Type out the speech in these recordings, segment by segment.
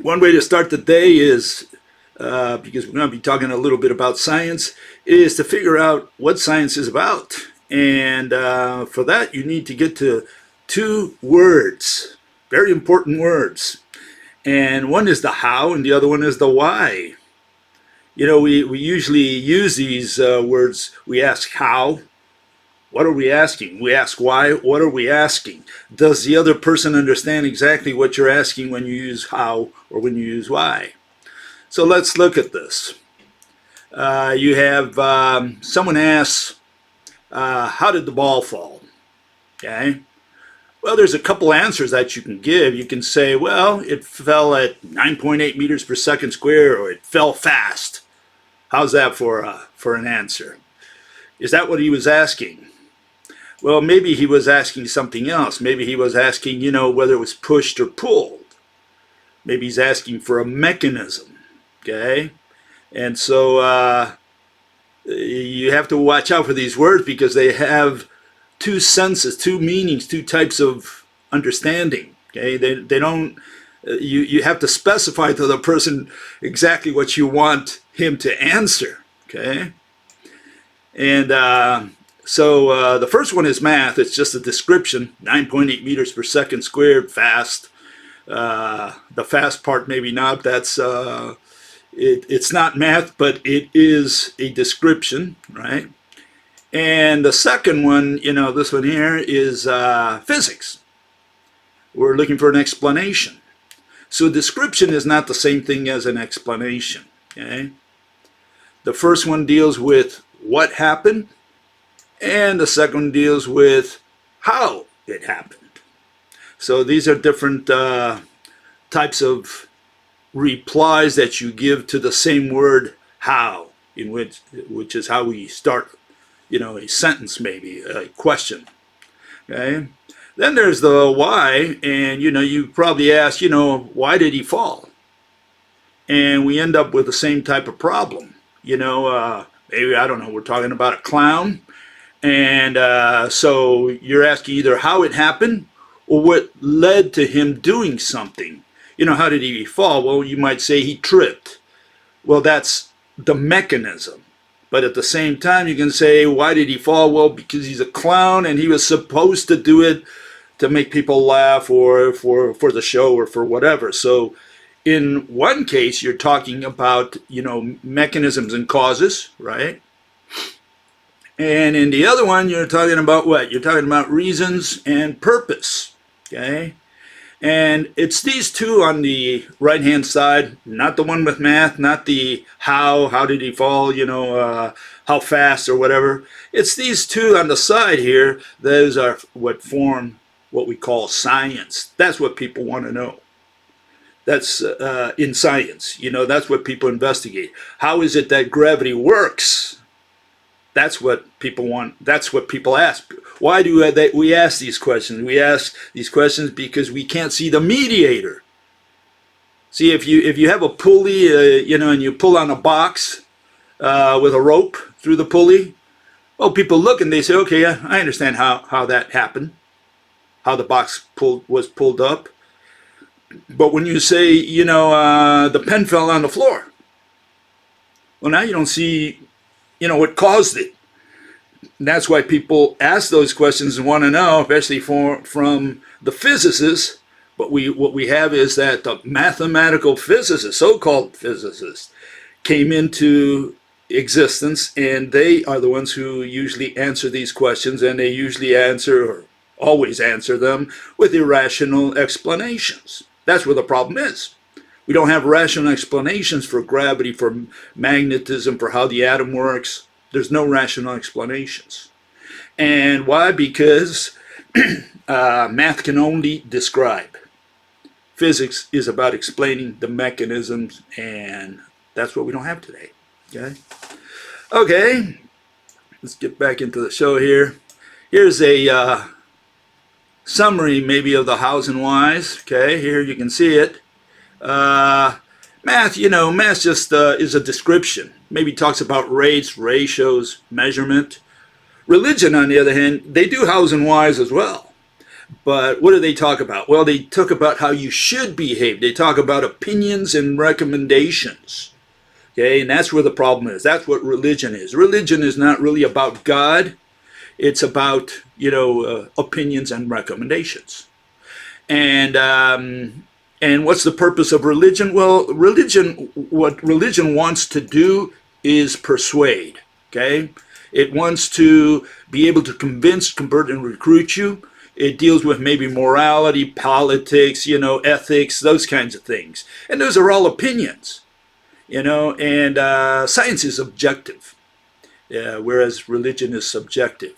One way to start the day is, because we're going to be talking a little bit about science, is to figure out what science is about. And for that, you need to get to two words, very important words. And one is the how, and the other one is the why. You know, we usually use these words. We ask how. What are we asking? We ask why. What are we asking? Does the other person understand exactly what you're asking when you use how or when you use why? So let's look at this. You have someone asks, how did the ball fall? Okay. Well, there's a couple answers that you can give. You can say, well, it fell at 9.8 meters per second square, or it fell fast. How's that for an answer? Is that what he was asking? Well, maybe he was asking something else. Maybe he was asking, you know, whether it was pushed or pulled. Maybe he's asking for a mechanism, okay? And so you have to watch out for these words because they have two senses, two meanings, two types of understanding, okay? They don't, you have to specify to the person exactly what you want him to answer, okay? And so the first one is math. It's just a description, 9.8 meters per second squared, fast. The fast part maybe not. That's it's not math, but it is a description, right? And the second one, you know, this one here is physics. We're looking for an explanation. So description is not the same thing as an explanation, okay? The first one deals with what happened, and the second one deals with how it happened. So these are different types of replies that you give to the same word how, in which is how we start, you know, a sentence, maybe a question. Okay. Then there's the why, and you know, you probably ask, you know, why did he fall? And we end up with the same type of problem. You know, maybe, I don't know, we're talking about a clown. And so you're asking either how it happened or what led to him doing something. You know, how did he fall? Well, you might say he tripped. Well, that's the mechanism. But at the same time, you can say, why did he fall? Well, because he's a clown and he was supposed to do it to make people laugh or for the show or for whatever. So in one case, you're talking about, you know, mechanisms and causes, right? And in the other one, you're talking about what? You're talking about reasons and purpose, okay? And it's these two on the right-hand side, not the one with math, not the how did he fall, you know, how fast or whatever. It's these two on the side here. Those are what form what we call science. That's what people want to know. That's in science, you know, that's what people investigate. How is it that gravity works? That's what people want. That's what people ask. Why do we ask these questions? We ask these questions because we can't see the mediator. See, if you have a pulley, you know, and you pull on a box with a rope through the pulley, well, people look and they say, okay, I understand how that happened, how the box was pulled up. But when you say, you know, the pen fell on the floor, well, now you don't see, you know, what caused it. And that's why people ask those questions and want to know, especially from the physicists. But what we have is that the mathematical physicists, so-called physicists, came into existence, and they are the ones who usually answer these questions, and they usually answer, or always answer them, with irrational explanations. That's where the problem is. We don't have rational explanations for gravity, for magnetism, for how the atom works. There's no rational explanations. And why? Because math can only describe. Physics is about explaining the mechanisms, and that's what we don't have today. Okay, let's get back into the show here. Here's a summary maybe of the hows and whys. Okay, here you can see it. Math, you know, math just is a description. Maybe talks about rates, ratios, measurement. Religion, on the other hand, they do hows and whys as well. But what do they talk about? Well, they talk about how you should behave. They talk about opinions and recommendations. Okay, and that's where the problem is. That's what religion is. Religion is not really about God. It's about, opinions and recommendations. And what's the purpose of religion? Well, what religion wants to do is persuade. Okay, it wants to be able to convince, convert, and recruit you. It deals with maybe morality, politics, ethics, those kinds of things. And those are all opinions, and science is objective, whereas religion is subjective.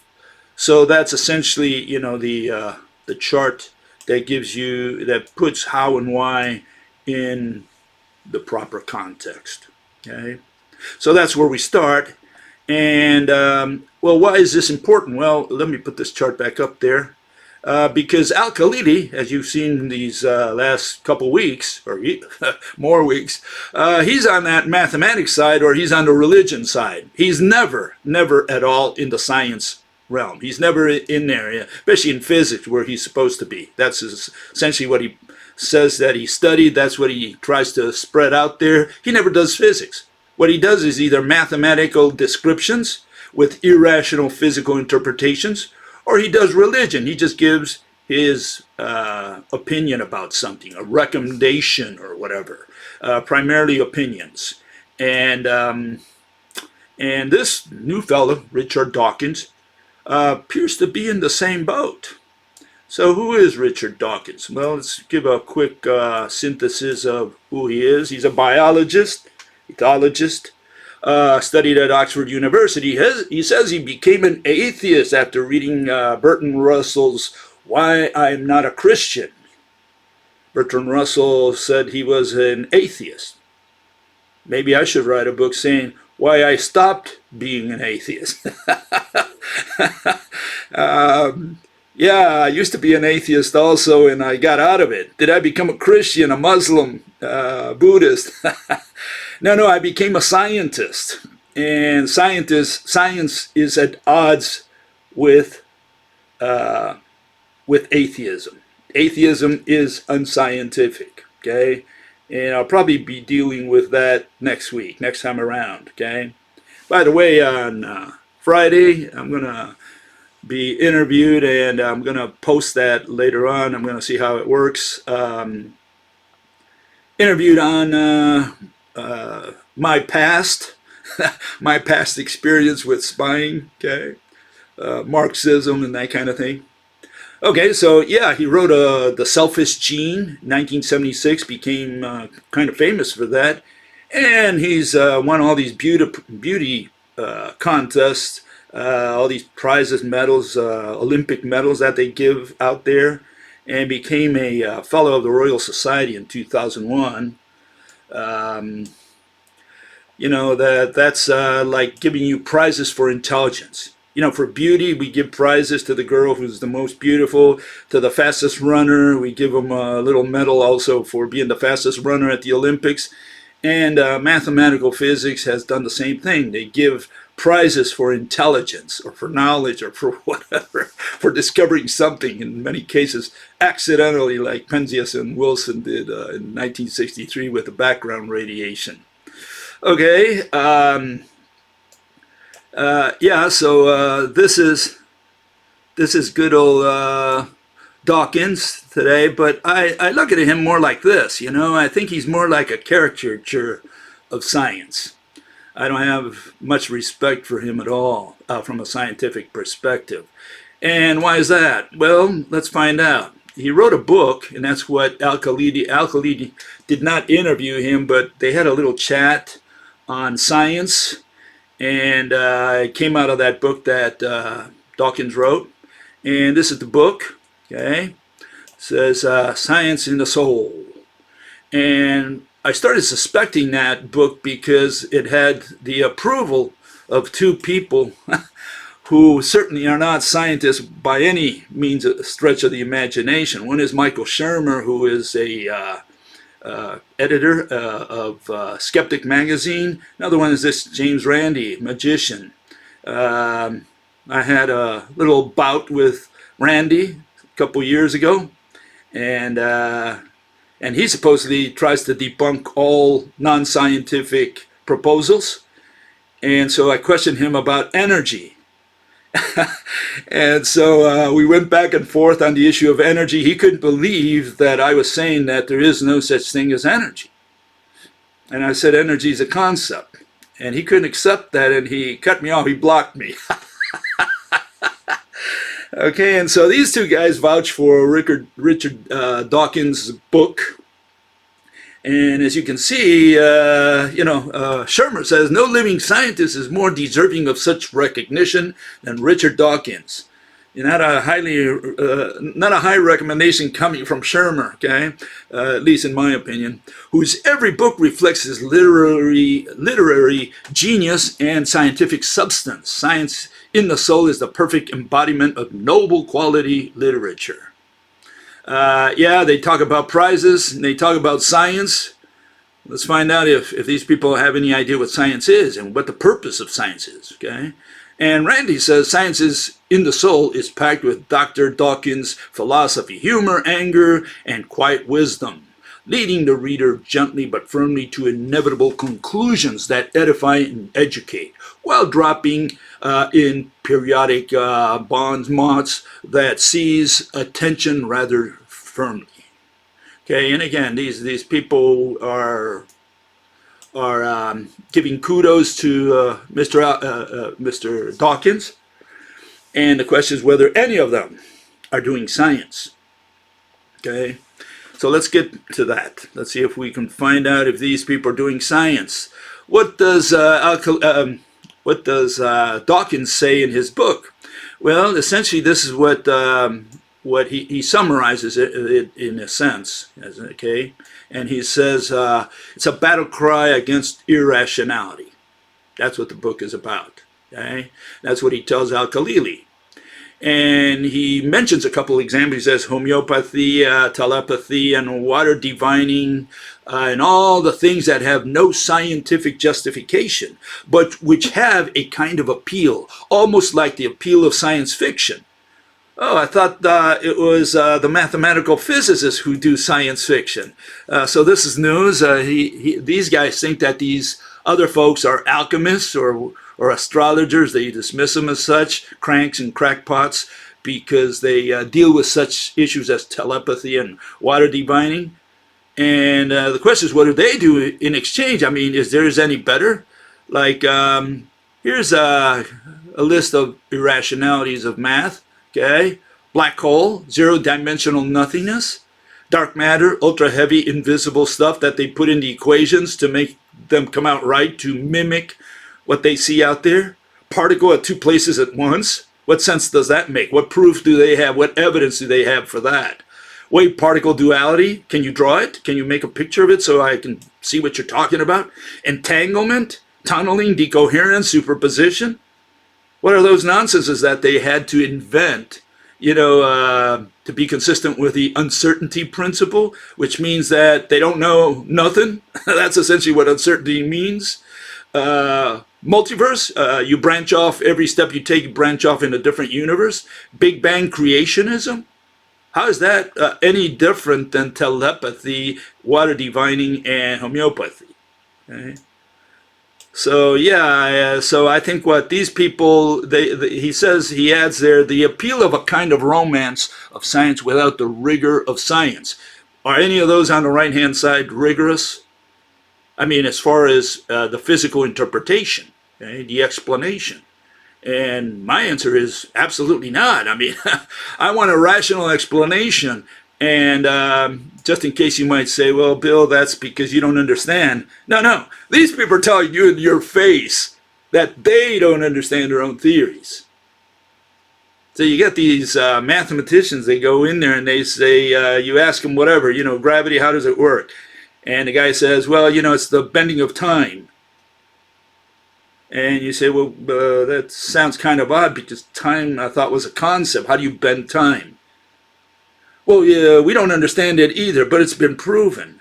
So that's essentially, the chart that puts how and why in the proper context. Okay, so that's where we start. And well, why is this important? Well, let me put this chart back up there. Because Al-Khalili, as you've seen these last couple weeks, or more weeks, he's on that mathematics side, or he's on the religion side. He's never at all in the science realm. He's never in there, especially in physics, where he's supposed to be. That's essentially what he says that he studied. That's what he tries to spread out there. He never does physics. What he does is either mathematical descriptions with irrational physical interpretations, or he does religion. He just gives his opinion about something, a recommendation or whatever, primarily opinions. And this new fellow, Richard Dawkins, appears to be in the same boat. So who is Richard Dawkins? Well, let's give a quick synthesis of who he is. He's a biologist, ecologist, studied at Oxford University. He says he became an atheist after reading Bertrand Russell's Why I'm Not a Christian. Bertrand Russell said he was an atheist. Maybe I should write a book saying why I stopped being an atheist. Yeah, I used to be an atheist also, and I got out of it. Did I become a Christian, a Muslim, Buddhist? No, I became a scientist. And science is at odds with atheism. Atheism is unscientific, okay? And I'll probably be dealing with that next time around, okay? By the way, on Friday, I'm going to be interviewed, and I'm going to post that later on. I'm going to see how it works. Interviewed on my past experience with spying, okay, Marxism and that kind of thing. Okay, so yeah, he wrote The Selfish Gene, 1976, became kind of famous for that, and he's won all these beauty contests, all these prizes, medals, Olympic medals that they give out there, and became a fellow of the Royal Society in 2001. That's like giving you prizes for intelligence. For beauty, we give prizes to the girl who's the most beautiful. To the fastest runner, we give them a little medal also for being the fastest runner at the Olympics. And mathematical physics has done the same thing. They give prizes for intelligence or for knowledge or for whatever, for discovering something, in many cases accidentally, like Penzias and Wilson did in 1963 with the background radiation. Okay, so this is good old Dawkins today, but I look at him more like this, I think he's more like a caricature of science. I don't have much respect for him at all from a scientific perspective. And why is that? Well, let's find out. He wrote a book, and that's what Al-Khalili did not interview him, but they had a little chat on science, and it came out of that book that Dawkins wrote. And this is the book, okay? It says Science in the Soul. And I started suspecting that book because it had the approval of two people who certainly are not scientists by any means a stretch of the imagination. One is Michael Shermer, who is a editor of Skeptic magazine. Another one is this James Randi, magician. I had a little bout with Randi couple years ago, and he supposedly tries to debunk all non-scientific proposals. And so I questioned him about energy. And so we went back and forth on the issue of energy. He couldn't believe that I was saying that there is no such thing as energy. And I said energy is a concept. And he couldn't accept that, and he cut me off. He blocked me. Okay, and so these two guys vouch for Richard Dawkins' book. And as you can see, Shermer says, no living scientist is more deserving of such recognition than Richard Dawkins. Not a high recommendation coming from Shermer, okay, at least in my opinion, whose every book reflects his literary genius and scientific substance. Science in the Soul is the perfect embodiment of noble quality literature. Yeah, they talk about prizes, and they talk about science. Let's find out if these people have any idea what science is and what the purpose of science is, okay? And Randi says Science is in the Soul is packed with Dr. Dawkins' philosophy, humor, anger, and quiet wisdom, leading the reader gently but firmly to inevitable conclusions that edify and educate, while dropping in periodic mots that seize attention rather firmly. Okay, and again, these people are giving kudos to Mr. Dawkins, and the question is whether any of them are doing science. Okay, so let's get to that. Let's see if we can find out if these people are doing science. What does Dawkins say in his book? Well, essentially, this is what he summarizes it in a sense, okay? And he says it's a battle cry against irrationality. That's what the book is about, okay? That's what he tells Al-Khalili. And he mentions a couple examples. He says homeopathy, telepathy, and water divining, and all the things that have no scientific justification, but which have a kind of appeal, almost like the appeal of science fiction. Oh, I thought it was the mathematical physicists who do science fiction. So this is news. These guys think that these other folks are alchemists or astrologers. They dismiss them as such, cranks and crackpots, because they deal with such issues as telepathy and water divining. And the question is, what do they do in exchange? I mean, is theirs any better? Like, here's a list of irrationalities of math. Okay, black hole, zero-dimensional nothingness, dark matter, ultra-heavy, invisible stuff that they put in the equations to make them come out right, to mimic what they see out there. Particle at two places at once. What sense does that make? What proof do they have? What evidence do they have for that? Wave-particle duality, can you draw it? Can you make a picture of it so I can see what you're talking about? Entanglement, tunneling, decoherence, superposition. What are those nonsenses that they had to invent, to be consistent with the uncertainty principle, which means that they don't know nothing? That's essentially what uncertainty means. Multiverse, you branch off, every step you take, you branch off in a different universe. Big Bang creationism. How is that any different than telepathy, water divining, and homeopathy? Okay. So yeah, so I think what these people, he says, he adds there, the appeal of a kind of romance of science without the rigor of science. Are any of those on the right-hand side rigorous? I mean, as far as the physical interpretation, okay, the explanation. And my answer is absolutely not. I mean, I want a rational explanation. And just in case you might say, well, Bill, that's because you don't understand. No. These people are telling you in your face that they don't understand their own theories. So you get these mathematicians, they go in there and they say, you ask them whatever, gravity, how does it work? And the guy says, well, it's the bending of time. And you say, well, that sounds kind of odd because time, I thought, was a concept. How do you bend time? Well, yeah, we don't understand it either, but it's been proven.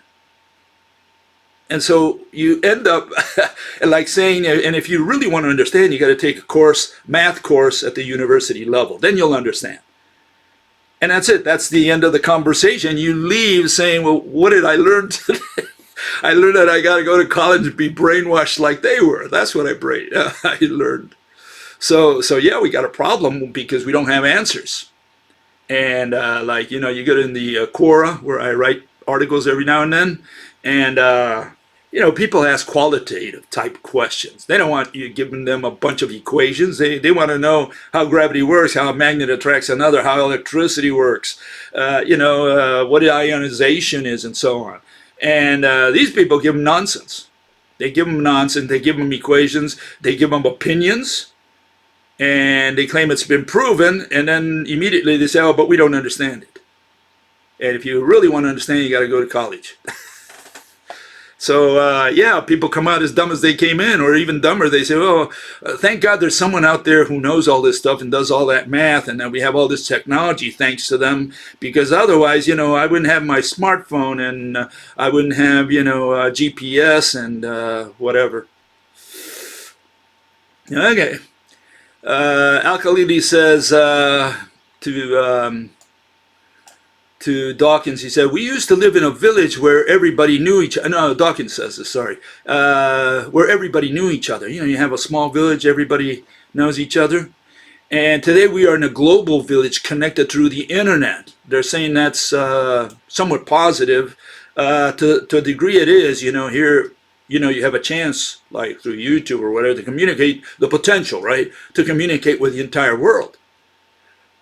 And so you end up like saying, and if you really want to understand, you got to take a math course at the university level. Then you'll understand. And that's it. That's the end of the conversation. You leave saying, well, what did I learn today? I learned that I got to go to college and be brainwashed like they were. That's what I learned. So yeah, we got a problem because we don't have answers. And like, you get in the Quora where I write articles every now and then. And, people ask qualitative type questions. They don't want you giving them a bunch of equations. They want to know how gravity works, how a magnet attracts another, how electricity works, what ionization is, and so on. And these people give them nonsense. They give them nonsense. They give them equations. They give them opinions. And they claim it's been proven. And then immediately they say, oh, but we don't understand it. And if you really want to understand, you got to go to college. So, yeah, people come out as dumb as they came in, or even dumber. They say, oh, thank God there's someone out there who knows all this stuff and does all that math, and that we have all this technology thanks to them, because otherwise, I wouldn't have my smartphone, and I wouldn't have, GPS and whatever. Okay. Al-Khalili says to Dawkins, he said, we used to live in a village where everybody knew each other. No, Dawkins says this, sorry. Where everybody knew each other. You have a small village, everybody knows each other. And today we are in a global village connected through the internet. They're saying that's somewhat positive. To a degree it is, here, you have a chance, like through YouTube or whatever, to communicate the potential, right? To communicate with the entire world.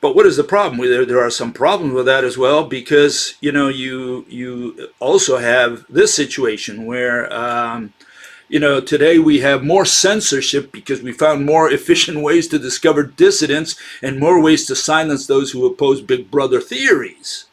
But what is the problem? There are some problems with that as well, because you also have this situation where today we have more censorship because we found more efficient ways to discover dissidents and more ways to silence those who oppose Big Brother theories.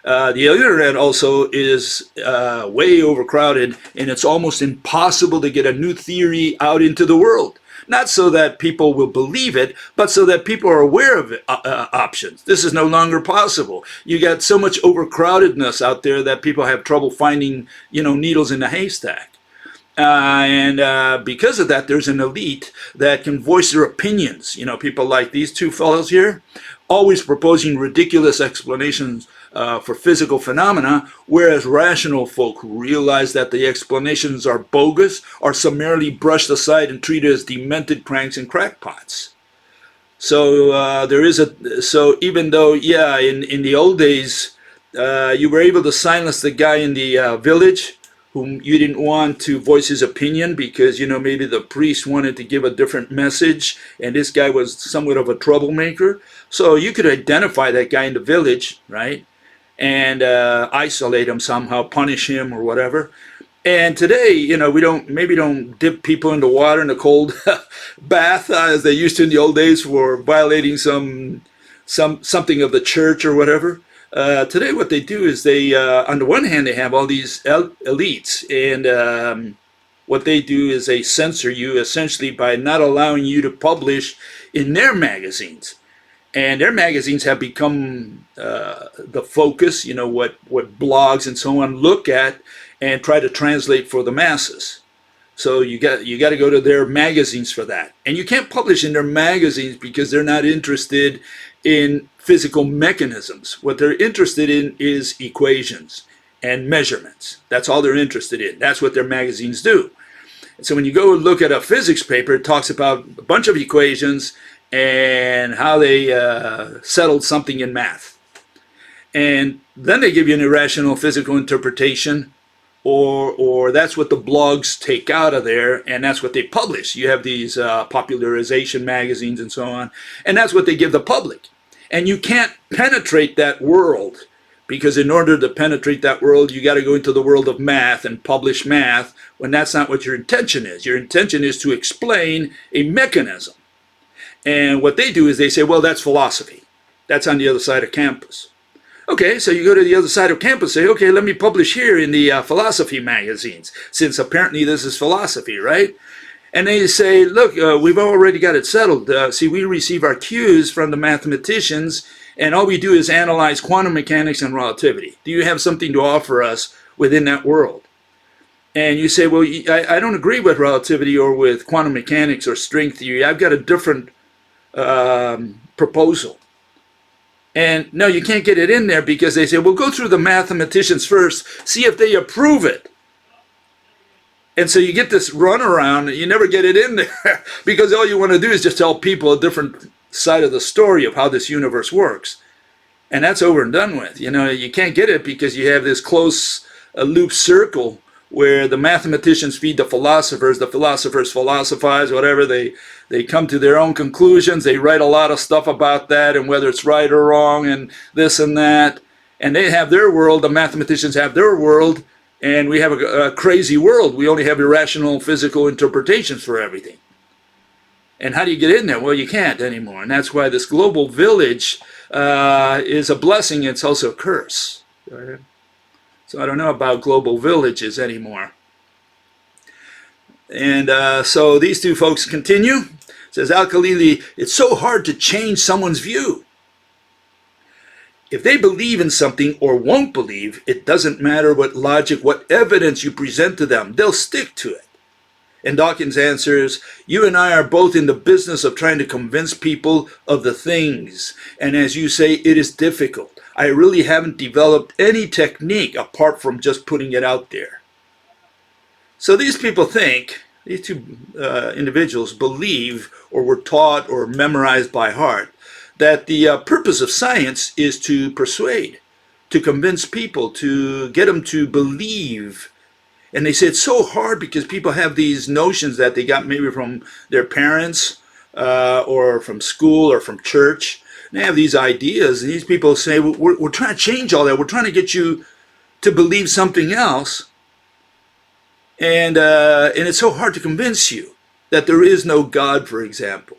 The internet also is way overcrowded, and it's almost impossible to get a new theory out into the world. Not so that people will believe it, but so that people are aware of options. This is no longer possible. You got so much overcrowdedness out there that people have trouble finding, needles in the haystack. And because of that, there's an elite that can voice their opinions. People like these two fellows here, always proposing ridiculous explanations for physical phenomena, whereas rational folk who realize that the explanations are bogus are summarily brushed aside and treated as demented cranks and crackpots. So so even though, yeah, in the old days, you were able to silence the guy in the village whom you didn't want to voice his opinion because, maybe the priest wanted to give a different message and this guy was somewhat of a troublemaker. So you could identify that guy in the village, right? And isolate him somehow, punish him or whatever. And today, we don't dip people in the water in a cold bath as they used to in the old days for violating something of the church or whatever. Today, what they do is they, on the one hand, they have all these elites, and what they do is they censor you essentially by not allowing you to publish in their magazines. And their magazines have become the focus, what blogs and so on look at and try to translate for the masses. So you got to go to their magazines for that. And you can't publish in their magazines because they're not interested in physical mechanisms. What they're interested in is equations and measurements. That's all they're interested in. That's what their magazines do. And so when you go look at a physics paper, it talks about a bunch of equations and how they settled something in math. And then they give you an irrational physical interpretation, or that's what the blogs take out of there, and that's what they publish. You have these popularization magazines and so on, and that's what they give the public. And you can't penetrate that world, because in order to penetrate that world, you got to go into the world of math and publish math, when that's not what your intention is. Your intention is to explain a mechanism. And what they do is they say, well, that's philosophy. That's on the other side of campus. Okay, so you go to the other side of campus and say, okay, let me publish here in the philosophy magazines, since apparently this is philosophy, right? And they say, look, we've already got it settled. See, we receive our cues from the mathematicians, and all we do is analyze quantum mechanics and relativity. Do you have something to offer us within that world? And you say, well, I don't agree with relativity or with quantum mechanics or string theory. I've got a different proposal. And no, you can't get it in there because they say, well, go through the mathematicians first, see if they approve it. And so you get this runaround, and you never get it in there because all you want to do is just tell people a different side of the story of how this universe works. And that's over and done with. You know, you can't get it because you have this close loop circle where the mathematicians feed the philosophers philosophize, whatever, they come to their own conclusions, they write a lot of stuff about that and whether it's right or wrong and this and that, and they have their world, the mathematicians have their world, and we have a crazy world. We only have irrational physical interpretations for everything. And how do you get in there? Well, you can't anymore, and that's why this global village is a blessing, it's also a curse. So I don't know about global villages anymore. And so these two folks continue. It says, Al-Khalili, it's so hard to change someone's view. If they believe in something or won't believe, it doesn't matter what logic, what evidence you present to them. They'll stick to it. And Dawkins answers, you and I are both in the business of trying to convince people of the things. And as you say, it is difficult. I really haven't developed any technique apart from just putting it out there. So these people think, these two individuals believe or were taught or memorized by heart that the purpose of science is to persuade, to convince people, to get them to believe. And they say it's so hard because people have these notions that they got maybe from their parents or from school or from church. And they have these ideas, and these people say, we're trying to change all that. We're trying to get you to believe something else. And it's so hard to convince you that there is no God, for example.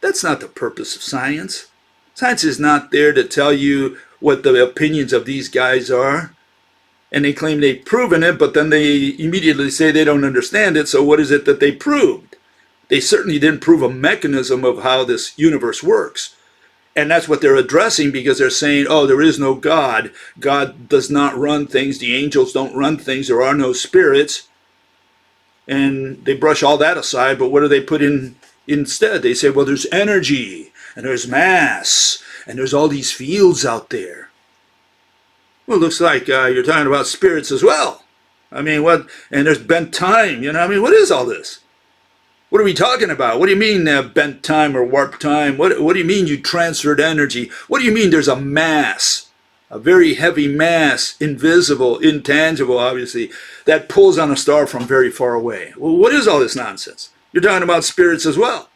That's not the purpose of science. Science is not there to tell you what the opinions of these guys are. And they claim they've proven it, but then they immediately say they don't understand it. So what is it that they proved? They certainly didn't prove a mechanism of how this universe works. And that's what they're addressing because they're saying, oh, there is no God. God does not run things. The angels don't run things. There are no spirits. And they brush all that aside, but what do they put in instead? They say, well, there's energy, and there's mass, and there's all these fields out there. Well, it looks like you're talking about spirits as well. I mean, what? And there's bent time, you know? I mean, what is all this? What are we talking about? What do you mean bent time or warp time? What do you mean you transferred energy? What do you mean there's a mass, a very heavy mass, invisible, intangible, obviously, that pulls on a star from very far away? Well, what is all this nonsense? You're talking about spirits as well.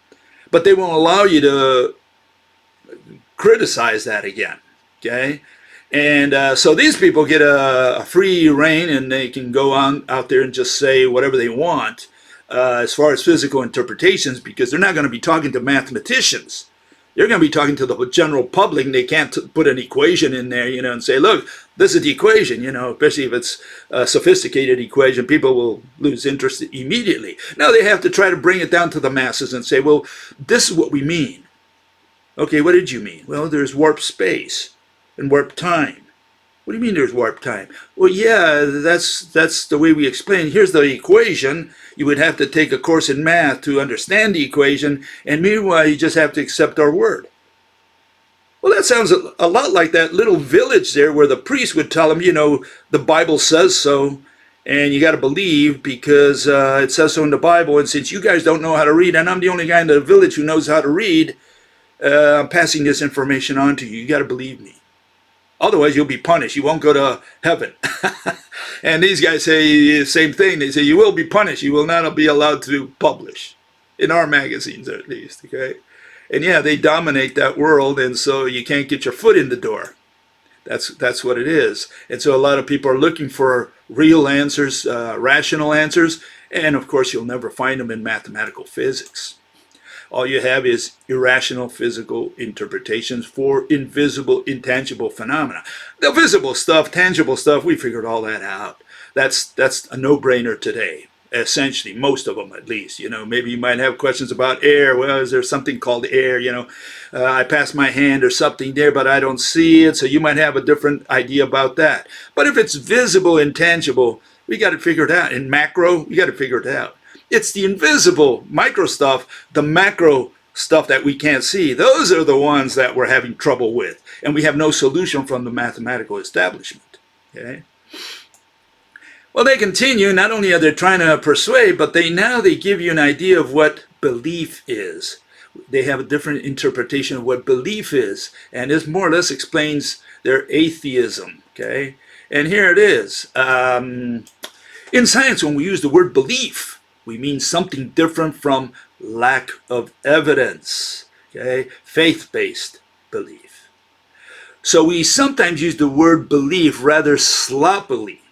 But they won't allow you to criticize that again, okay? And so these people get a free reign, and they can go on out there and just say whatever they want as far as physical interpretations, because they're not going to be talking to mathematicians. They're going to be talking to the general public, and they can't put an equation in there, you know, and say, look, this is the equation, you know, especially if it's a sophisticated equation, people will lose interest immediately. Now they have to try to bring it down to the masses and say, well, this is what we mean. Okay, what did you mean? Well, there's warp space and warp time. What do you mean there's warp time? Well, yeah, that's the way we explain. Here's the equation. You would have to take a course in math to understand the equation, and meanwhile, you just have to accept our word. Well, that sounds a lot like that little village there where the priest would tell them, you know, the Bible says so, and you got to believe because it says so in the Bible, and since you guys don't know how to read, and I'm the only guy in the village who knows how to read, I'm passing this information on to you. You got to believe me. Otherwise, you'll be punished. You won't go to heaven. And these guys say the same thing. They say, you will be punished. You will not be allowed to publish. In our magazines, at least. Okay. And yeah, they dominate that world, and so you can't get your foot in the door. That's what it is. And so a lot of people are looking for real answers, rational answers, and of course, you'll never find them in mathematical physics. All you have is irrational physical interpretations for invisible, intangible phenomena. The visible stuff, tangible stuff, we figured all that out. That's a no-brainer today. Essentially, most of them at least. You know, maybe you might have questions about air. Well, is there something called air? You know, I pass my hand or something there, but I don't see it. So you might have a different idea about that. But if it's visible, intangible, we got to figure it out. In macro, we got to figure it out. It's the invisible micro stuff, the macro stuff that we can't see, those are the ones that we're having trouble with. And we have no solution from the mathematical establishment. Okay? Well, they continue. Not only are they trying to persuade, but they give you an idea of what belief is. They have a different interpretation of what belief is. And this more or less explains their atheism. Okay? And here it is. In science, when we use the word belief, we mean something different from lack of evidence. Okay? Faith-based belief. So we sometimes use the word belief rather sloppily.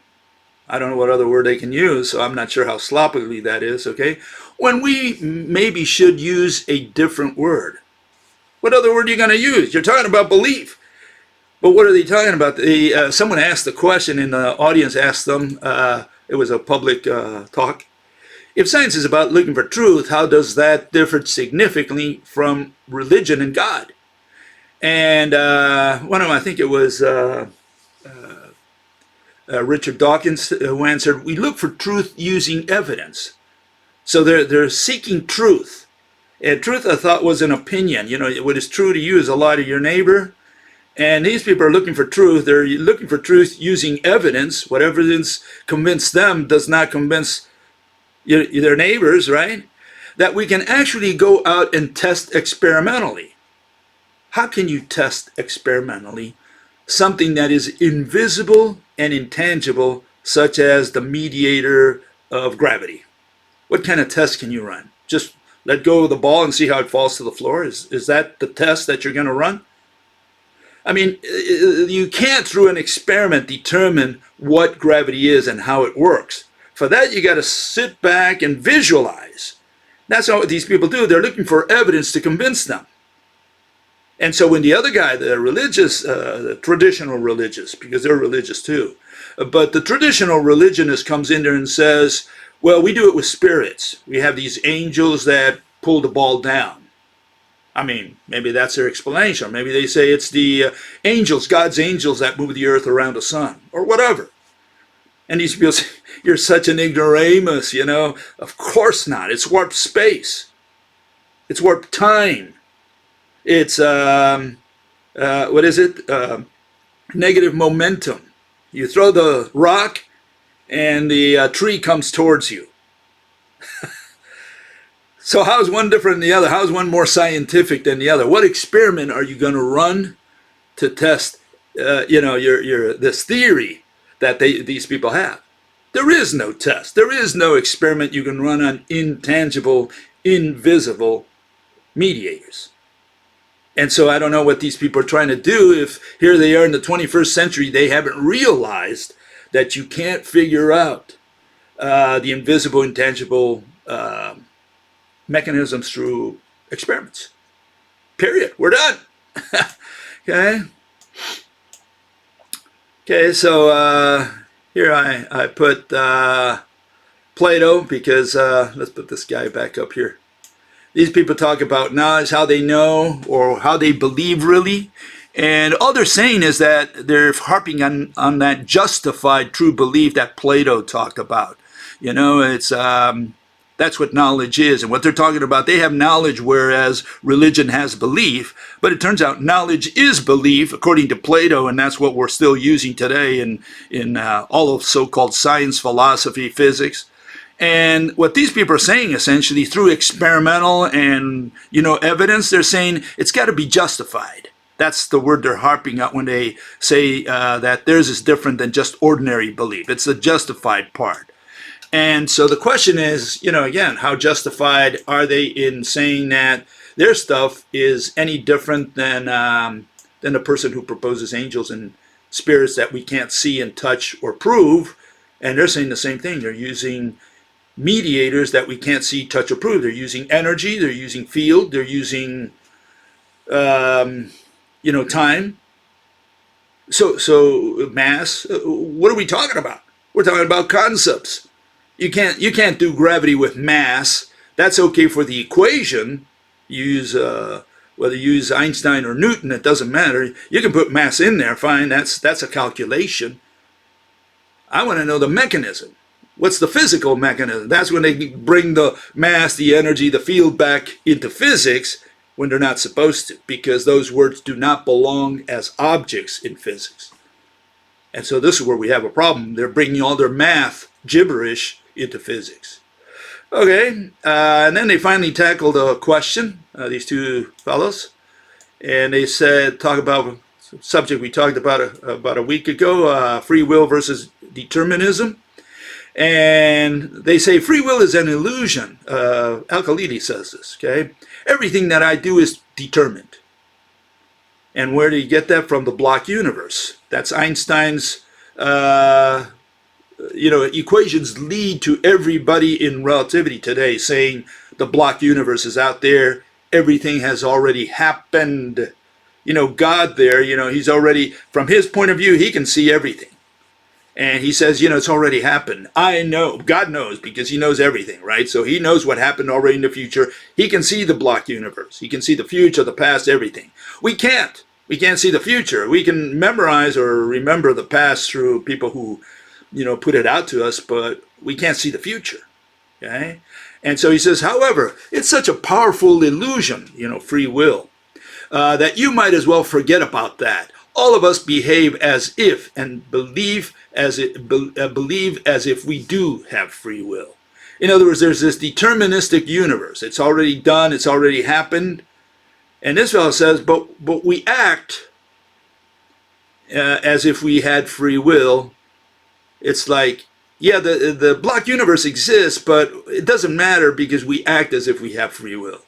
I don't know what other word they can use, so I'm not sure how sloppily that is, okay? When we maybe should use a different word. What other word are you going to use? You're talking about belief. But what are they talking about? Someone asked the question, and the audience asked them, it was a public talk. If science is about looking for truth, how does that differ significantly from religion and God? And one of them, I think it was Richard Dawkins, who answered, we look for truth using evidence. So they're seeking truth. And truth, I thought, was an opinion. You know, what is true to you is a lie to your neighbor. And these people are looking for truth. They're looking for truth using evidence. What evidence convinced them does not convince their neighbors, right? That we can actually go out and test experimentally. How can you test experimentally something that is invisible and intangible, such as the mediator of gravity? What kind of test can you run? Just let go of the ball and see how it falls to the floor? Is that the test that you're going to run? I mean, you can't, through an experiment, determine what gravity is and how it works. For that, you got to sit back and visualize. That's not what these people do. They're looking for evidence to convince them. And so when the other guy, the religious, the traditional religious, because they're religious too, but the traditional religionist comes in there and says, well, we do it with spirits. We have these angels that pull the ball down. I mean, maybe that's their explanation. Maybe they say it's the angels, God's angels that move the earth around the sun, or whatever. And these people say, you're such an ignoramus, you know. Of course not. It's warped space. It's warped time. It's, what is it? Negative momentum. You throw the rock and the tree comes towards you. So how is one different than the other? How is one more scientific than the other? What experiment are you going to run to test, this theory that these people have? There is no test. There is no experiment you can run on intangible, invisible mediators. And so I don't know what these people are trying to do if here they are in the 21st century, they haven't realized that you can't figure out the invisible, intangible mechanisms through experiments. Period. We're done. Okay. Okay, so here I put Plato because let's put this guy back up here. These people talk about knowledge, how they know or how they believe really. And all they're saying is that they're harping on that justified true belief that Plato talked about. You know, it's that's what knowledge is. And what they're talking about, they have knowledge, whereas religion has belief. But it turns out knowledge is belief, according to Plato, and that's what we're still using today in all of so-called science, philosophy, physics. And what these people are saying, essentially, through experimental and, evidence, they're saying it's got to be justified. That's the word they're harping at when they say that theirs is different than just ordinary belief. It's the justified part. And so the question is, again, how justified are they in saying that their stuff is any different than the person who proposes angels and spirits that we can't see and touch or prove? And they're saying the same thing. They're using mediators that we can't see, touch, or prove. They're using energy. They're using field. They're using, time. So mass. What are we talking about? We're talking about concepts. You can't do gravity with mass. That's okay for the equation. Use whether you use Einstein or Newton, it doesn't matter. You can put mass in there, fine. That's a calculation. I want to know the mechanism. What's the physical mechanism? That's when they bring the mass, the energy, the field back into physics, when they're not supposed to, because those words do not belong as objects in physics. And so this is where we have a problem. They're bringing all their math gibberish into physics. Okay, and then they finally tackled a question, these two fellows, and they said, talk about a subject we talked about a week ago, free will versus determinism. And they say free will is an illusion. Al-Khalili says this, okay? Everything that I do is determined. And where do you get that? From the block universe. That's Einstein's, equations lead to everybody in relativity today saying the block universe is out there. Everything has already happened. God there, he's already, from his point of view, he can see everything. And he says, it's already happened. I know. God knows because he knows everything, right? So he knows what happened already in the future. He can see the block universe. He can see the future, the past, everything. We can't. We can't see the future. We can memorize or remember the past through people who, put it out to us, but we can't see the future, okay? And so he says, however, it's such a powerful illusion, free will, that you might as well forget about that. All of us behave as if and believe as if we do have free will. In other words, there's this deterministic universe. It's already done. It's already happened. And this fellow says, but we act as if we had free will. It's like, yeah, the block universe exists, but it doesn't matter because we act as if we have free will.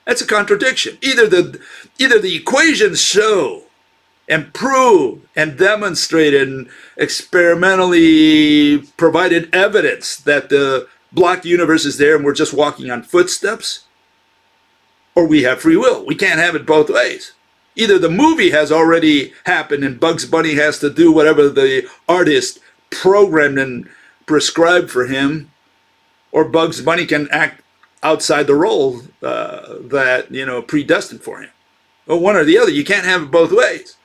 That's a contradiction. Either the equations show and prove and demonstrate and experimentally provided evidence that the block universe is there and we're just walking on footsteps, or we have free will. We can't have it both ways. Either the movie has already happened and Bugs Bunny has to do whatever the artist programmed and prescribed for him, or Bugs Bunny can act outside the role that, predestined for him. Well, one or the other. You can't have it both ways.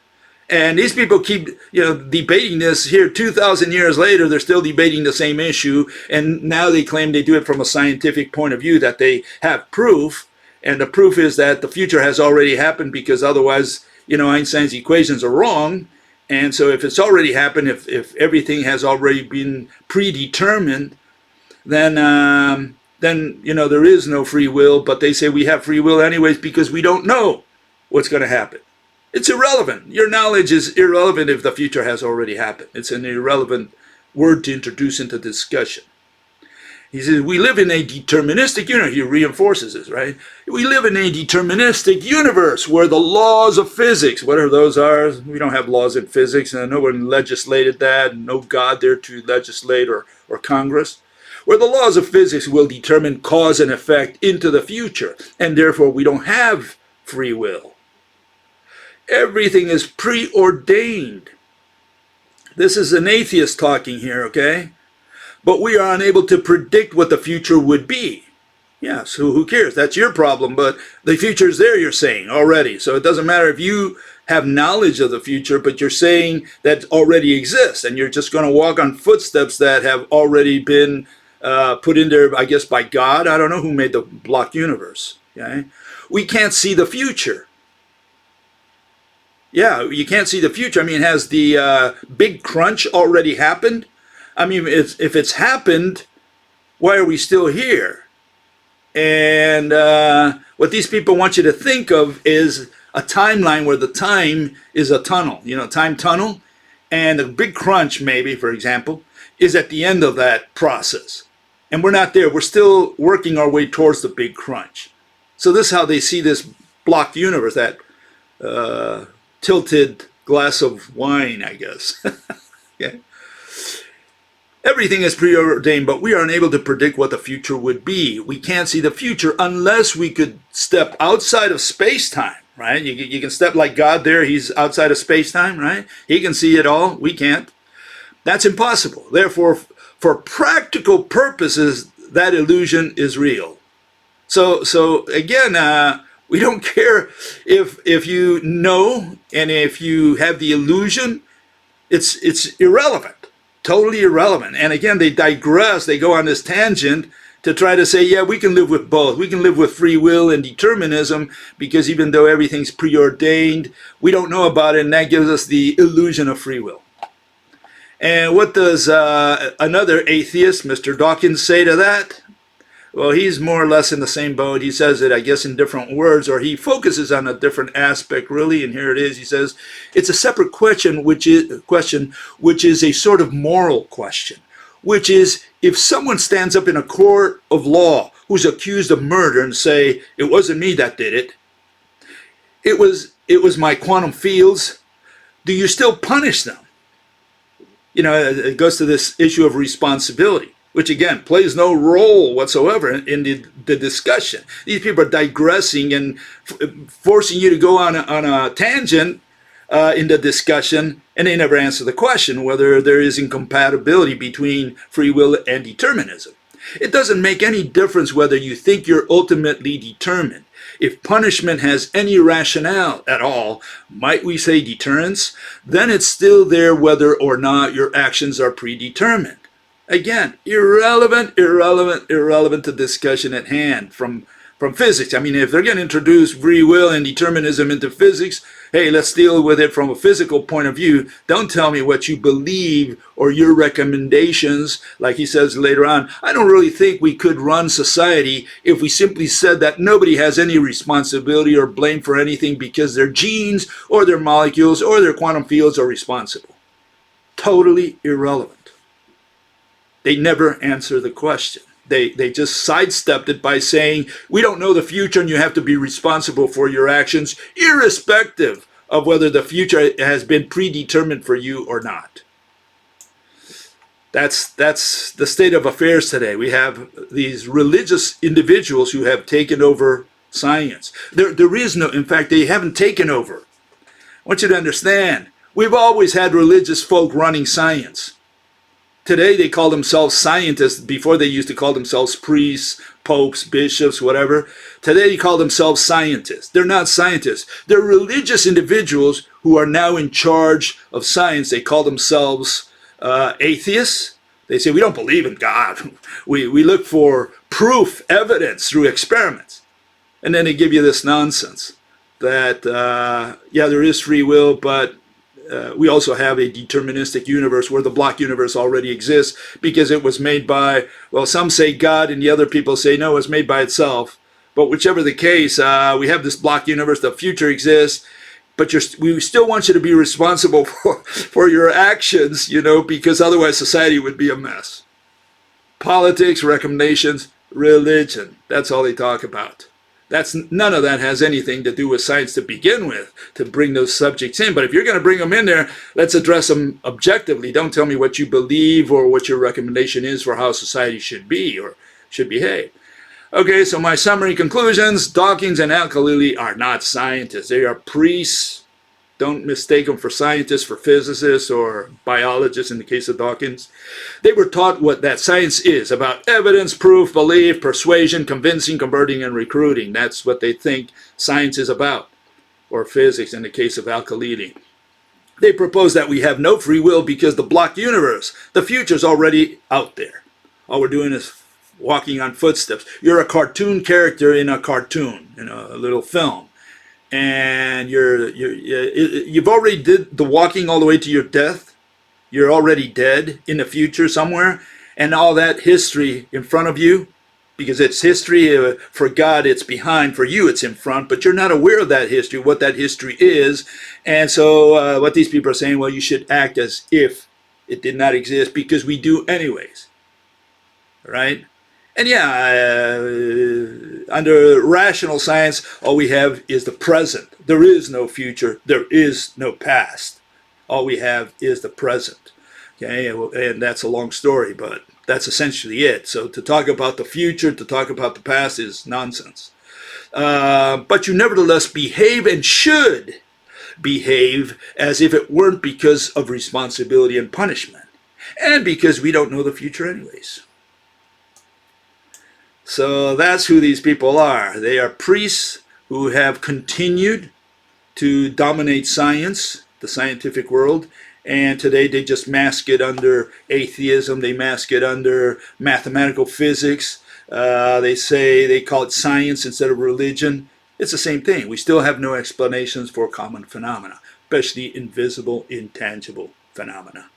And these people keep, debating this here 2,000 years later. They're still debating the same issue. And now they claim they do it from a scientific point of view, that they have proof. And the proof is that the future has already happened, because otherwise, Einstein's equations are wrong. And so if it's already happened, if everything has already been predetermined, then there is no free will. But they say we have free will anyways because we don't know what's going to happen. It's irrelevant. Your knowledge is irrelevant if the future has already happened. It's an irrelevant word to introduce into discussion. He says, we live in a deterministic universe. He reinforces this, right? We live in a deterministic universe where the laws of physics, whatever those are, we don't have laws in physics, and no one legislated that, no God there to legislate or Congress, where the laws of physics will determine cause and effect into the future, and therefore we don't have free will. Everything is preordained. This is an atheist talking here, okay? But we are unable to predict what the future would be. Yeah, so who cares? That's your problem, but the future is there, you're saying, already. So it doesn't matter if you have knowledge of the future, but you're saying that already exists, and you're just going to walk on footsteps that have already been put in there, I guess, by God. I don't know who made the block universe. Okay? We can't see the future. Yeah, you can't see the future. I mean, has the big crunch already happened? I mean, if it's happened, why are we still here? And what these people want you to think of is a timeline where the time is a tunnel, time tunnel. And the big crunch, maybe, for example, is at the end of that process. And we're not there. We're still working our way towards the big crunch. So this is how they see this blocked universe, that tilted glass of wine, I guess. Okay. Everything is preordained, but we are unable to predict what the future would be. We can't see the future unless we could step outside of space-time, right? You can step like God there. He's outside of space-time, right? He can see it all. We can't. That's impossible. Therefore, for practical purposes, that illusion is real. So again, we don't care if you know and if you have the illusion. It's irrelevant. Totally irrelevant. And again, they digress. They go on this tangent to try to say, yeah, we can live with both. We can live with free will and determinism, because even though everything's preordained, we don't know about it, and that gives us the illusion of free will. And what does another atheist, Mr. Dawkins, say to that? Well, he's more or less in the same boat. He says it, I guess, in different words, or he focuses on a different aspect, really. And here it is. He says, it's a separate question, which is a sort of moral question, which is, if someone stands up in a court of law who's accused of murder and say, it wasn't me that did it, it was my quantum fields, do you still punish them? You know, it goes to this issue of responsibility, which again plays no role whatsoever in the discussion. These people are digressing and forcing you to go on a tangent in the discussion, and they never answer the question whether there is incompatibility between free will and determinism. It doesn't make any difference whether you think you're ultimately determined. If punishment has any rationale at all, might we say deterrence, then it's still there whether or not your actions are predetermined. Again, irrelevant to discussion at hand from physics. I mean, if they're going to introduce free will and determinism into physics, hey, let's deal with it from a physical point of view. Don't tell me what you believe or your recommendations. Like he says later on, I don't really think we could run society if we simply said that nobody has any responsibility or blame for anything because their genes or their molecules or their quantum fields are responsible. Totally irrelevant. They never answer the question. They just sidestepped it by saying, we don't know the future and you have to be responsible for your actions, irrespective of whether the future has been predetermined for you or not. That's the state of affairs today. We have these religious individuals who have taken over science. There is no, in fact, they haven't taken over. I want you to understand, we've always had religious folk running science. Today they call themselves scientists. Before they used to call themselves priests, popes, bishops, whatever. Today they call themselves scientists. They're not scientists. They're religious individuals who are now in charge of science. They call themselves atheists. They say, we don't believe in God. We look for proof, evidence through experiments. And then they give you this nonsense that, yeah, there is free will, but we also have a deterministic universe where the block universe already exists because it was made by, well, some say God and the other people say, no, it's made by itself. But whichever the case, we have this block universe, the future exists, but we still want you to be responsible for your actions, you know, because otherwise society would be a mess. Politics, recommendations, religion, that's all they talk about. None of that has anything to do with science to begin with, to bring those subjects in. But if you're going to bring them in there, let's address them objectively. Don't tell me what you believe or what your recommendation is for how society should be or should behave. Okay, so my summary conclusions, Dawkins and Al-Khalili are not scientists. They are priests. Don't mistake them for scientists, for physicists, or biologists in the case of Dawkins. They were taught what that science is, about evidence, proof, belief, persuasion, convincing, converting, and recruiting. That's what they think science is about, or physics in the case of Al-Khalili. They propose that we have no free will because the block universe, the future's already out there. All we're doing is walking on footsteps. You're a cartoon character in a cartoon, in a little film. And you've already did the walking all the way to your death. You're already dead in the future somewhere, and all that history in front of you, because it's history. For God it's behind, for you it's in front, but you're not aware of that history, what that history is. And so what these people are saying, well, you should act as if it did not exist, because we do anyways, right? And yeah, under rational science, all we have is the present. There is no future. There is no past. All we have is the present. Okay, and that's a long story, but that's essentially it. So to talk about the future, to talk about the past is nonsense. But you nevertheless behave and should behave as if it weren't because of responsibility and punishment, and because we don't know the future anyways. So that's who these people are. They are priests who have continued to dominate science, the scientific world, and today they just mask it under atheism, they mask it under mathematical physics, They say they call it science instead of religion. It's the same thing. We still have no explanations for common phenomena, especially invisible, intangible phenomena.